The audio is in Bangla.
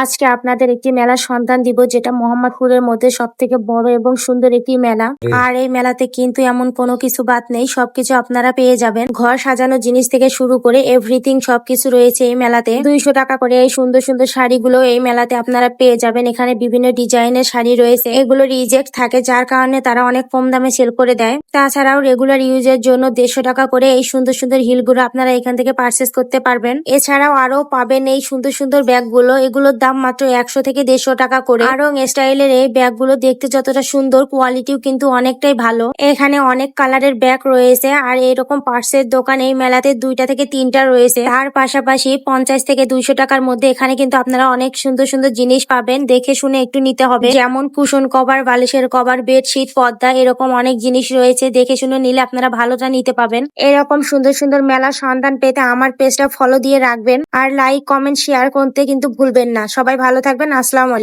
আজকে আপনাদের একটি মেলার সন্ধান দিব যেটা মোহাম্মদপুরের মধ্যে সবথেকে বড় এবং সুন্দর একটি মেলা। আর এই মেলাতে কিন্তু এমন কোনো কিছু বাদ নেই, সবকিছু আপনারা পেয়ে যাবেন। ঘর সাজানোর জিনিস থেকে শুরু করে এভরিথিং সবকিছু রয়েছে এই মেলাতে। 200 টাকা করে এই সুন্দর সুন্দর শাড়িগুলো এই মেলাতে আপনারা পেয়ে যাবেন। এখানে বিভিন্ন ডিজাইনের শাড়ি রয়েছে, এগুলো রিজেক্ট থাকে যার কারণে তারা অনেক কম দামে সেল করে দেয়। তাছাড়াও রেগুলার ইউজের জন্য 150 টাকা করে এই সুন্দর সুন্দর হিলগুলো আপনারা এখান থেকে পারচেস করতে পারবেন। এছাড়াও আরো পাবেন এই সুন্দর সুন্দর ব্যাগগুলো, এগুলোর দাম মাত্র 100 থেকে 150 টাকা করে। আরং স্টাইলের এই ব্যাগগুলো দেখতে যতটা সুন্দর, কোয়ালিটিও কিন্তু অনেকটাই ভালো। এখানে অনেক কালারের ব্যাগ রয়েছে, আর এরকম পার্সের দোকান এই মেলাতে 2টা থেকে 3টা রয়েছে। তার পাশাপাশি 50 থেকে 200 টাকার মধ্যে এখানে কিন্তু আপনারা অনেক সুন্দর সুন্দর জিনিস পাবেন। দেখে শুনে একটু নিতে হবে, যেমন কুশন কভার, বালিশের কভার, বেডশিট, পর্দা, এরকম অনেক জিনিস রয়েছে। দেখে শুনে নিলে আপনারা ভালোটা নিতে পাবেন। এরকম সুন্দর সুন্দর মেলার সন্ধান পেতে আমার পেজটা ফলো দিয়ে রাখবেন, আর লাইক, কমেন্ট, শেয়ার করতে কিন্তু ভুলবেন না। সবাই ভালো থাকবেন। আসসালামু আলাইকুম।